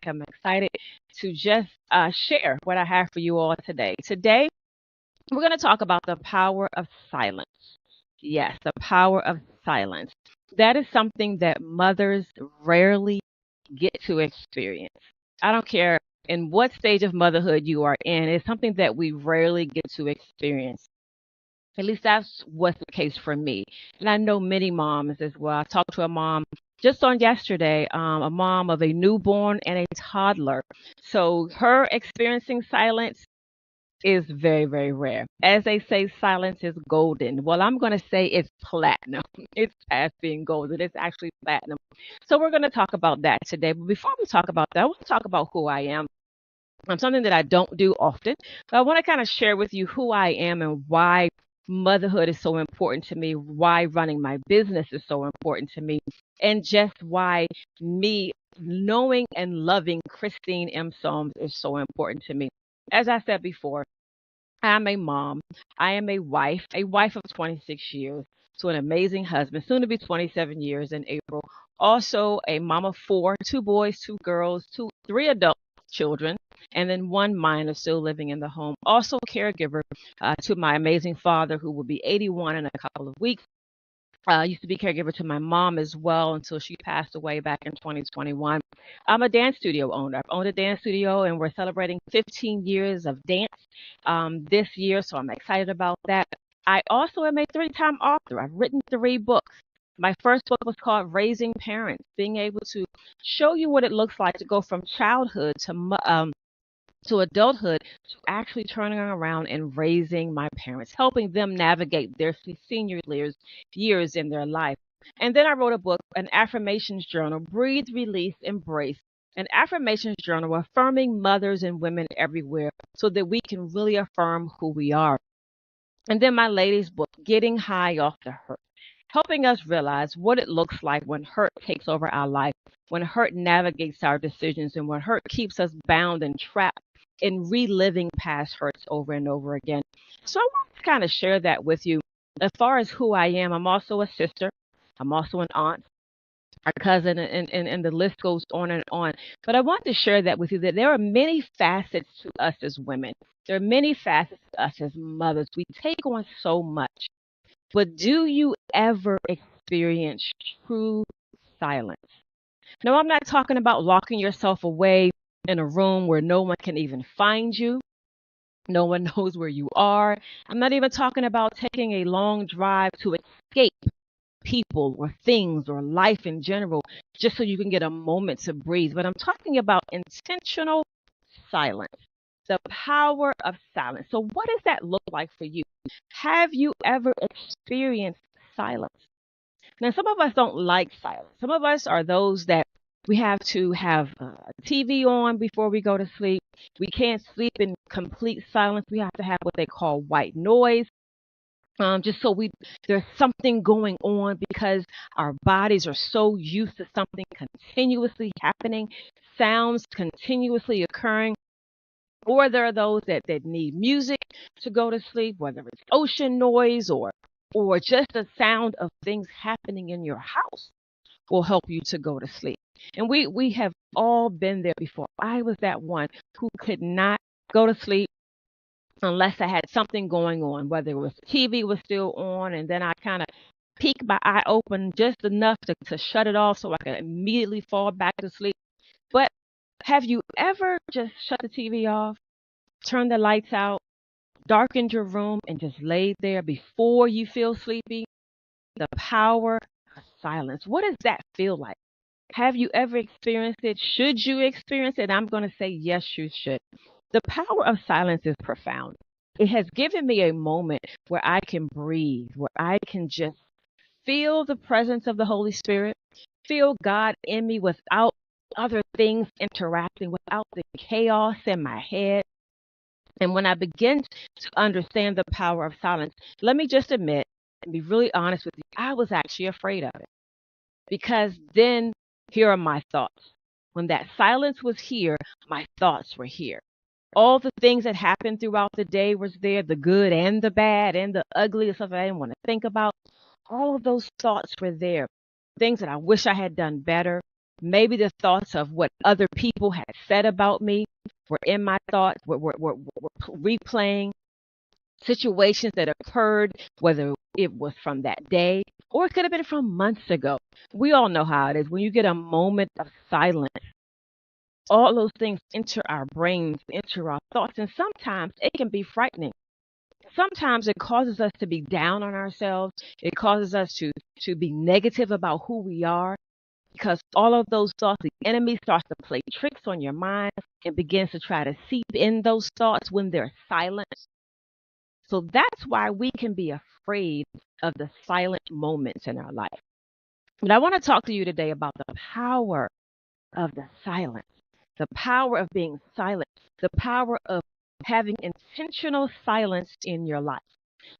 I'm excited to just share what I have for you all today. Today, we're going to talk about the power of silence. Yes, the power of silence. That is something that mothers rarely get to experience. I don't care in what stage of motherhood you are in, it's something that we rarely get to experience. At least that's what's the case for me. And I know many moms as well. I talked to a mom just on yesterday, a mom of a newborn and a toddler. So her experiencing silence is very, very rare. As they say, silence is golden. Well, I'm going to say it's platinum. It's past being golden. It's actually platinum. So we're going to talk about that today. But before we talk about that, I want to talk about who I am. Something that I don't do often, but I want to kind of share with you who I am and why motherhood is so important to me, why running my business is so important to me, and just why me knowing and loving Christine M. Soames is so important to me. As I said before, I am a mom. I am a wife of 26 years to an amazing husband, soon to be 27 years in April. Also a mom of four, two boys, two girls, three adult children, and then one minor still living in the home. Also caregiver to my amazing father who will be 81 in a couple of weeks. Used to be caregiver to my mom as well until she passed away back in 2021. I'm a dance studio owner. I've owned a dance studio, and we're celebrating 15 years of dance this year, so I'm excited about that. I also am a three-time author. I've written three books. My first book was called Raising Parents, being able to show you what it looks like to go from childhood to adulthood to actually turning around and raising my parents, helping them navigate their senior years in their life. And then I wrote a book, an affirmations journal, Breathe, Release, Embrace, an affirmations journal affirming mothers and women everywhere so that we can really affirm who we are. And then my latest book, Getting High Off the Hurt, helping us realize what it looks like when hurt takes over our life, when hurt navigates our decisions, and when hurt keeps us bound and trapped in reliving past hurts over and over again. So I want to kind of share that with you. As far as who I am, I'm also a sister. I'm also an aunt, a cousin, and the list goes on and on. But I want to share that with you that there are many facets to us as women. There are many facets to us as mothers. We take on so much. But do you ever experience true silence? No, I'm not talking about locking yourself away in a room where no one can even find you. No one knows where you are. I'm not even talking about taking a long drive to escape people or things or life in general just so you can get a moment to breathe. But I'm talking about intentional silence, the power of silence. So, what does that look like for you? Have you ever experienced silence? Now, some of us don't like silence. Some of us are those that we have to have TV on before we go to sleep. We can't sleep in complete silence. We have to have what they call white noise. Just so there's something going on because our bodies are so used to something continuously happening, sounds continuously occurring. Or there are those that need music to go to sleep, whether it's ocean noise or just the sound of things happening in your house will help you to go to sleep. And we have all been there before. I was that one who could not go to sleep unless I had something going on, whether it was TV was still on, and then I kind of peek my eye open just enough to shut it off so I could immediately fall back to sleep. But have you ever just shut the TV off, turned the lights out, darkened your room, and just laid there before you feel sleepy? The power of silence. What does that feel like? Have you ever experienced it? Should you experience it? I'm going to say yes, you should. The power of silence is profound. It has given me a moment where I can breathe, where I can just feel the presence of the Holy Spirit, feel God in me without other things interacting, without the chaos in my head. And when I begin to understand the power of silence, let me just admit and be really honest with you, I was actually afraid of it because then here are my thoughts. When that silence was here, my thoughts were here. All the things that happened throughout the day was there, the good and the bad and the ugly, the stuff that I didn't want to think about. All of those thoughts were there. Things that I wish I had done better. Maybe the thoughts of what other people had said about me were in my thoughts, were replaying situations that occurred, whether it was from that day or it could have been from months ago. We all know how it is. When you get a moment of silence, all those things enter our brains, enter our thoughts, and sometimes it can be frightening. Sometimes it causes us to be down on ourselves. It causes us to be negative about who we are because all of those thoughts, the enemy starts to play tricks on your mind and begins to try to seep in those thoughts when they're silent. So that's why we can be afraid of the silent moments in our life. But I want to talk to you today about the power of the silence, the power of being silent, the power of having intentional silence in your life.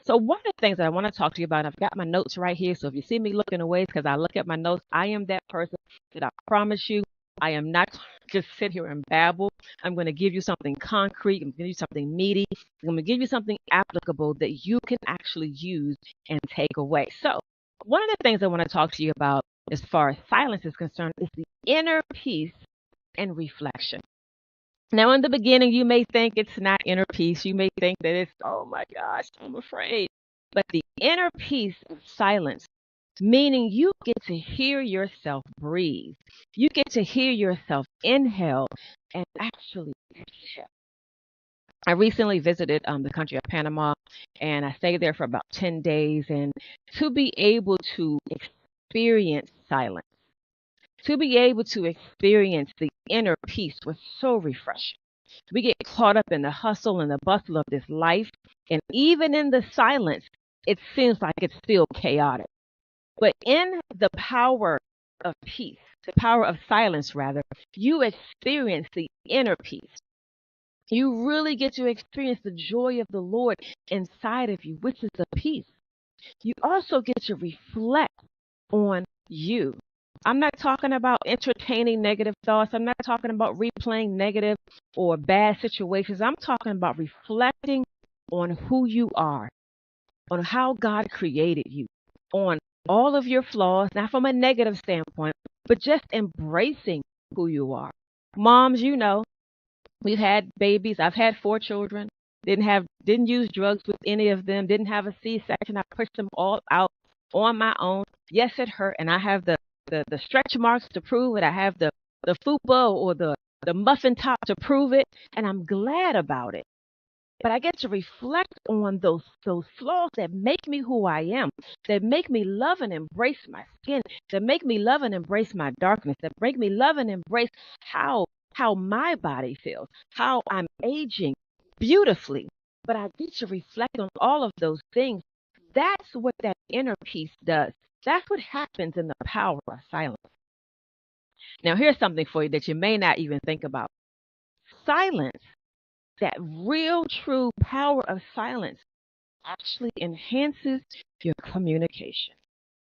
So one of the things that I want to talk to you about, I've got my notes right here. So if you see me looking away, it's because I look at my notes. I am that person that I promise you, I am not just sit here and babble. I'm going to give you something concrete. I'm going to give you something meaty. I'm going to give you something applicable that you can actually use and take away. So one of the things I want to talk to you about as far as silence is concerned is the inner peace and reflection. Now, in the beginning, you may think it's not inner peace. You may think that it's, oh my gosh, I'm afraid. But the inner peace of silence, meaning you get to hear yourself breathe. You get to hear yourself inhale and actually exhale. I recently visited the country of Panama, and I stayed there for about 10 days. And to be able to experience silence, to be able to experience the inner peace was so refreshing. We get caught up in the hustle and the bustle of this life, and even in the silence, it seems like it's still chaotic. But in the power of peace, the power of silence, rather, you experience the inner peace. You really get to experience the joy of the Lord inside of you, which is the peace. You also get to reflect on you. I'm not talking about entertaining negative thoughts. I'm not talking about replaying negative or bad situations. I'm talking about reflecting on who you are, on how God created you, on all of your flaws, not from a negative standpoint, but just embracing who you are. Moms, you know, we've had babies. I've had 4 children. Didn't use drugs with any of them. Didn't have a C-section. I pushed them all out on my own. Yes, it hurt, and I have the stretch marks to prove it. I have the fupa or the muffin top to prove it, and I'm glad about it. But I get to reflect on those flaws that make me who I am, that make me love and embrace my skin, that make me love and embrace my darkness, that make me love and embrace how my body feels, how I'm aging beautifully. But I get to reflect on all of those things. That's what that inner peace does. That's what happens in the power of silence. Now, here's something for you that you may not even think about. Silence, that real true power of silence, actually enhances your communication.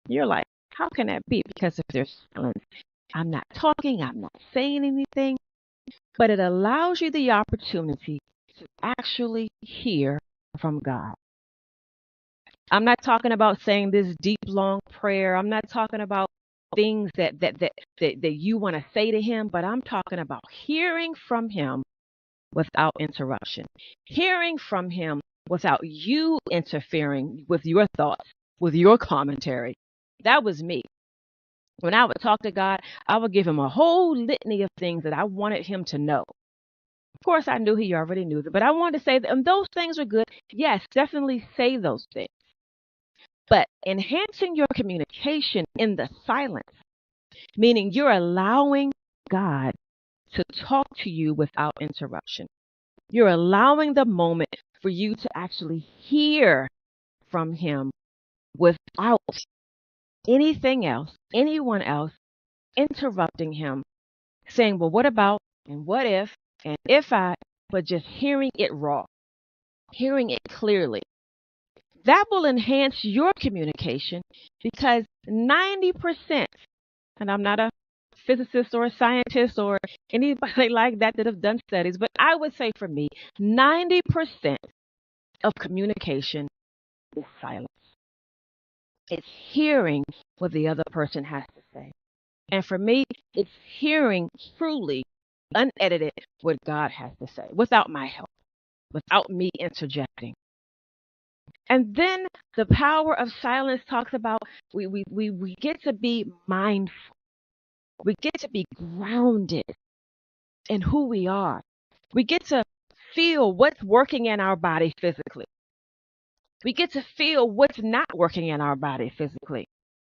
You're like, how can that be? Because if there's silence, I'm not talking, I'm not saying anything, but it allows you the opportunity to actually hear from God. I'm not talking about saying this deep, long prayer. I'm not talking about things that you want to say to him, but I'm talking about hearing from him without interruption, hearing from him without you interfering with your thoughts, with your commentary. That was me. When I would talk to God, I would give him a whole litany of things that I wanted him to know. Of course, I knew he already knew that, but I wanted to say that, and those things are good. Yes, definitely say those things. But enhancing your communication in the silence, meaning you're allowing God to talk to you without interruption. You're allowing the moment for you to actually hear from him without anything else, anyone else interrupting him, saying, well, what about, and what if, and if I, but just hearing it raw, hearing it clearly. That will enhance your communication because 90%, and I'm not a physicist or a scientist or anybody like that have done studies, but I would say for me, 90% of communication is silence. It's hearing what the other person has to say. And for me, it's hearing truly, unedited, what God has to say without my help, without me interjecting. And then the power of silence talks about we get to be mindful. We get to be grounded in who we are. We get to feel what's working in our body physically. We get to feel what's not working in our body physically.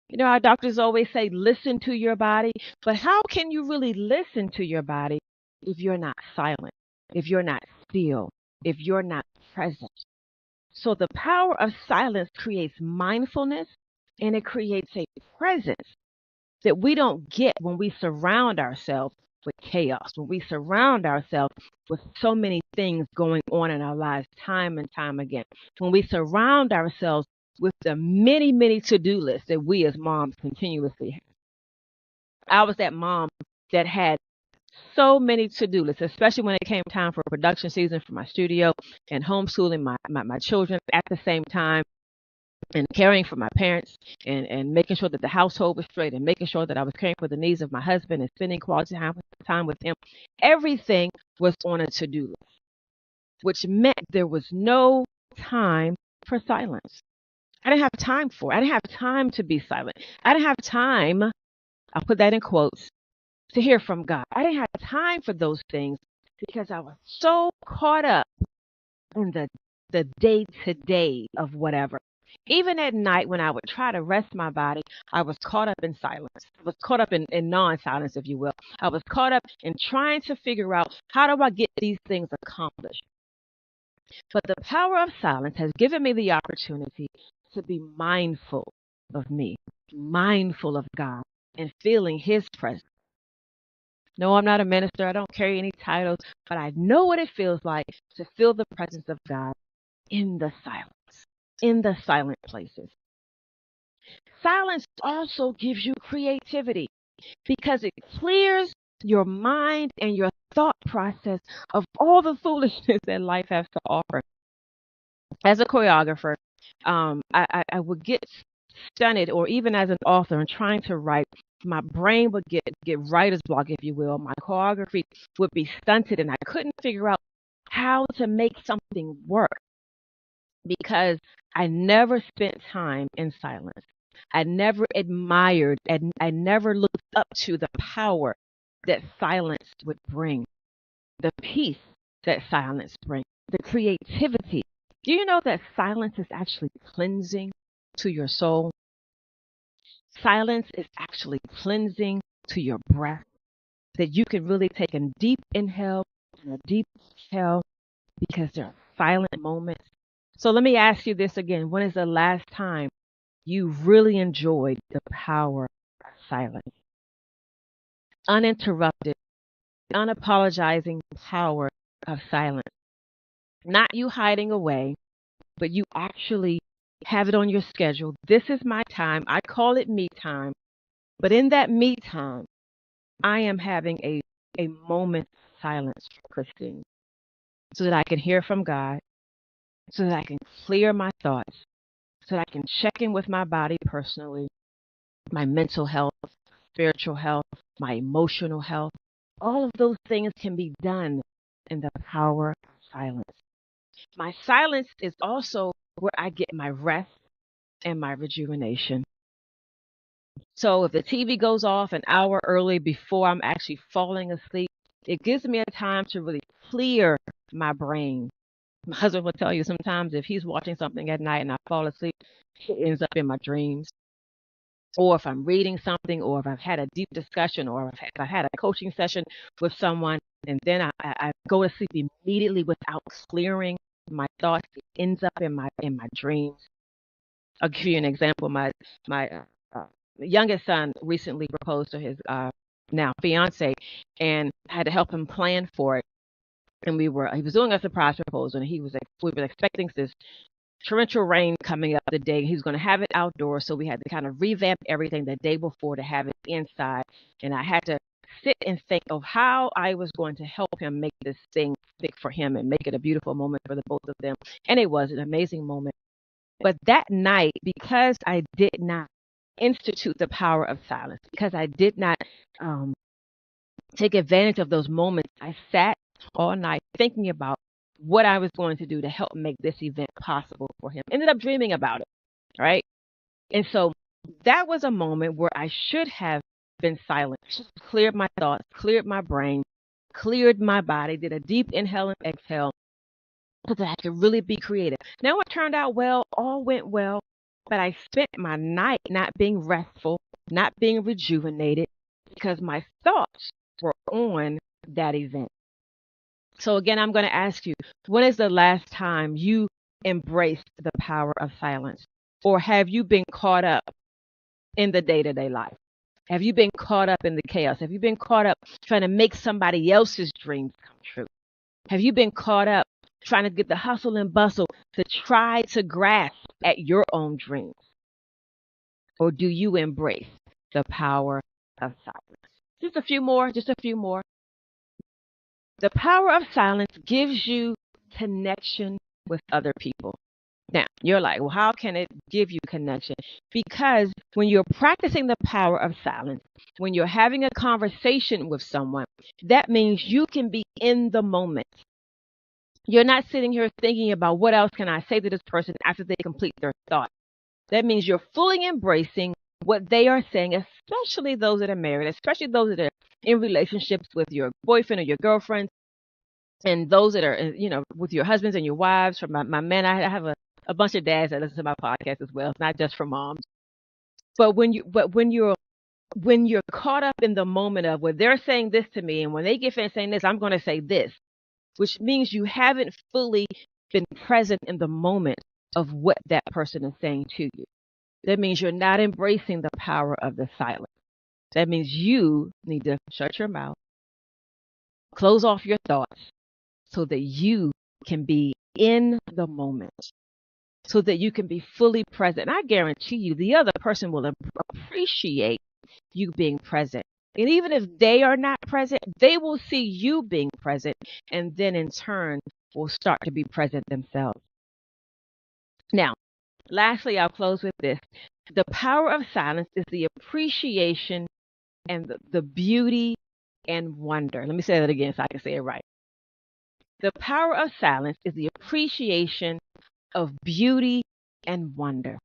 You know, our doctors always say, listen to your body. But how can you really listen to your body if you're not silent, if you're not still, if you're not present? So the power of silence creates mindfulness and it creates a presence that we don't get when we surround ourselves with chaos, when we surround ourselves with so many things going on in our lives time and time again, when we surround ourselves with the many, many to-do lists that we as moms continuously have. I was that mom that had so many to-do lists, especially when it came time for production season for my studio and homeschooling my children at the same time and caring for my parents and making sure that the household was straight and making sure that I was caring for the needs of my husband and spending quality time with him. Everything was on a to-do list, which meant there was no time for silence. I didn't have time for it. I didn't have time to be silent. I didn't have time, I'll put that in quotes, to hear from God. I didn't have time for those things because I was so caught up in the day to day of whatever. Even at night when I would try to rest my body, I was caught up in silence. I was caught up in non-silence, if you will. I was caught up in trying to figure out how do I get these things accomplished. But the power of silence has given me the opportunity to be mindful of me, mindful of God, and feeling His presence. No, I'm not a minister. I don't carry any titles, but I know what it feels like to feel the presence of God in the silence, in the silent places. Silence also gives you creativity because it clears your mind and your thought process of all the foolishness that life has to offer. As a choreographer, I would get stunned, or even as an author and trying to write, my brain would get writer's block, if you will. My choreography would be stunted, and I couldn't figure out how to make something work because I never spent time in silence. I never admired and I never looked up to the power that silence would bring, the peace that silence brings, the creativity. Do you know that silence is actually cleansing to your soul? Silence is actually cleansing to your breath, that you can really take a deep inhale and a deep exhale because there are silent moments. So let me ask you this again. When is the last time you really enjoyed the power of silence? Uninterrupted, unapologizing power of silence. Not you hiding away, but you actually have it on your schedule. This is my time. I call it me time. But in that me time, I am having a moment of silence for Christine so that I can hear from God, so that I can clear my thoughts, so that I can check in with my body personally, my mental health, spiritual health, my emotional health. All of those things can be done in the power of silence. My silence is also where I get my rest and my rejuvenation. So if the TV goes off an hour early before I'm actually falling asleep, it gives me a time to really clear my brain. My husband will tell you sometimes if he's watching something at night and I fall asleep, it ends up in my dreams. Or if I'm reading something, or if I've had a deep discussion, or if I've had a coaching session with someone, and then I go to sleep immediately without clearing my thoughts, it ends up in my dreams. I'll give you an example. My youngest son recently proposed to his now fiance, and I had to help him plan for it. And he was doing a surprise proposal, and we were expecting this torrential rain coming up the day. He was going to have it outdoors, so we had to kind of revamp everything the day before to have it inside. And I had to sit and think of how I was going to help him make this thing stick for him and make it a beautiful moment for the both of them. And it was an amazing moment. But that night, because I did not institute the power of silence, because I did not um, take advantage of those moments. I sat all night thinking about what I was going to do to help make this event possible for him. Ended up dreaming about it, right? And so that was a moment where I should have been silent, just cleared my thoughts, cleared my brain, cleared my body, did a deep inhale and exhale so that I could really be creative. Now it turned out well, all went well, but I spent my night not being restful, not being rejuvenated because my thoughts were on that event. So again, I'm going to ask you, when is the last time you embraced the power of silence? Or have you been caught up in the day-to-day life? Have you been caught up in the chaos? Have you been caught up trying to make somebody else's dreams come true? Have you been caught up trying to get the hustle and bustle to try to grasp at your own dreams? Or do you embrace the power of silence? Just a few more, just a few more. The power of silence gives you connection with other people. Now, you're like, well, how can it give you connection? Because when you're practicing the power of silence, when you're having a conversation with someone, that means you can be in the moment. You're not sitting here thinking about what else can I say to this person after they complete their thought. That means you're fully embracing what they are saying, especially those that are married, especially those that are in relationships with your boyfriend or your girlfriend, and those that are, with your husbands and your wives. For my men, I have a bunch of dads that listen to my podcast as well. It's not just for moms. But when you're caught up in the moment of where they're saying this to me, and when they get finished saying this, I'm going to say this, which means you haven't fully been present in the moment of what that person is saying to you. That means you're not embracing the power of the silence. That means you need to shut your mouth, close off your thoughts so that you can be in the moment, so that you can be fully present. And I guarantee you, the other person will appreciate you being present. And even if they are not present, they will see you being present, and then in turn will start to be present themselves. Now, lastly, I'll close with this. The power of silence is the appreciation and the beauty and wonder. Let me say that again so I can say it right. The power of silence is the appreciation of beauty and wonder.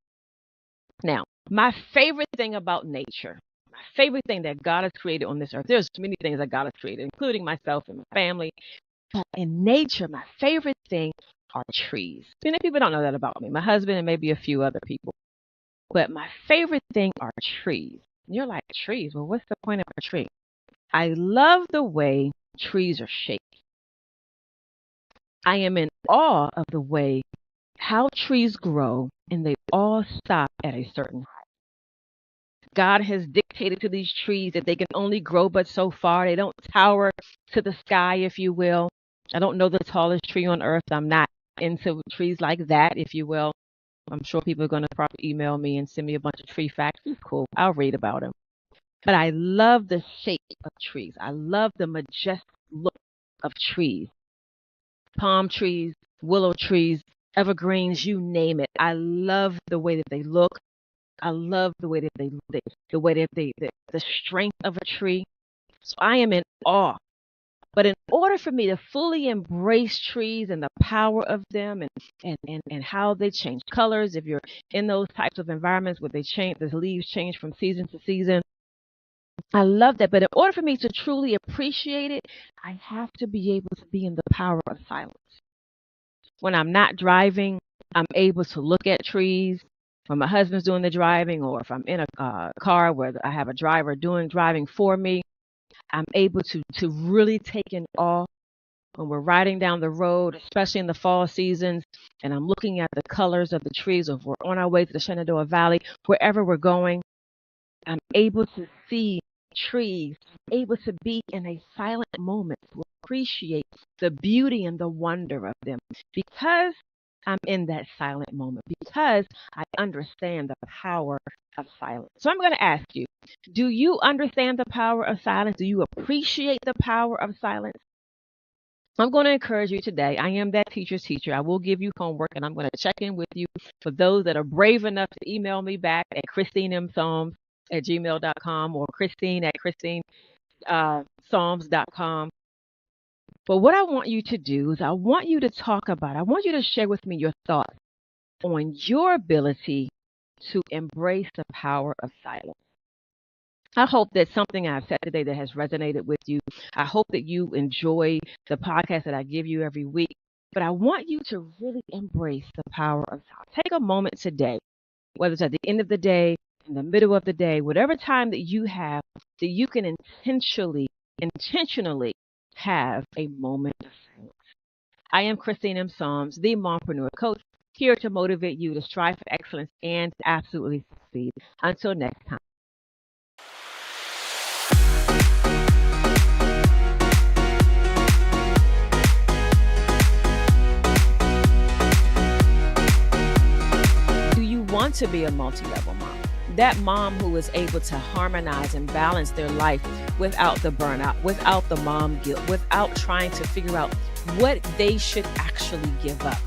Now, my favorite thing about nature, my favorite thing that God has created on this earth, there's many things that God has created, including myself and my family. But in nature, my favorite thing are trees. Many people don't know that about me, my husband and maybe a few other people. But my favorite thing are trees. And you're like, trees? Well, what's the point of a tree? I love the way trees are shaped. I am in awe of the way how trees grow, and they all stop at a certain height. God has dictated to these trees that they can only grow but so far. They don't tower to the sky, if you will. I don't know the tallest tree on earth. I'm not into trees like that, if you will. I'm sure people are going to probably email me and send me a bunch of tree facts. It's cool. I'll read about them. But I love the shape of trees. I love the majestic look of trees. Palm trees, willow trees, evergreens, you name it. I love the way that they look. I love the way that the strength of a tree. So I am in awe. But in order for me to fully embrace trees and the power of them and how they change colors, if you're in those types of environments where the leaves change from season to season, I love that. But in order for me to truly appreciate it, I have to be able to be in the power of silence. When I'm not driving, I'm able to look at trees. When my husband's doing the driving, or if I'm in a car where I have a driver doing driving for me, I'm able to really take in awe when we're riding down the road, especially in the fall seasons, and I'm looking at the colors of the trees, or if we're on our way to the Shenandoah Valley, wherever we're going, I'm able to see trees, I'm able to be in a silent moment to appreciate the beauty and the wonder of them, because I'm in that silent moment, because I understand the power of silence. So I'm going to ask you, do you understand the power of silence? Do you appreciate the power of silence? I'm going to encourage you today. I am that teacher's teacher. I will give you homework, and I'm going to check in with you. For those that are brave enough to email me back at christinemsalms@gmail.com or christine@christinepsalms.com. But what I want you to do is I want you to share with me your thoughts on your ability to embrace the power of silence. I hope that something I've said today that has resonated with you. I hope that you enjoy the podcast that I give you every week. But I want you to really embrace the power of silence. Take a moment today, whether it's at the end of the day, in the middle of the day, whatever time that you have, that you can intentionally have a moment of silence. I am Christine M. Psalms, the mompreneur coach, here to motivate you to strive for excellence and absolutely succeed. Until next time. Do you want to be a multi-level mom? That mom who is able to harmonize and balance their life without the burnout, without the mom guilt, without trying to figure out what they should actually give up.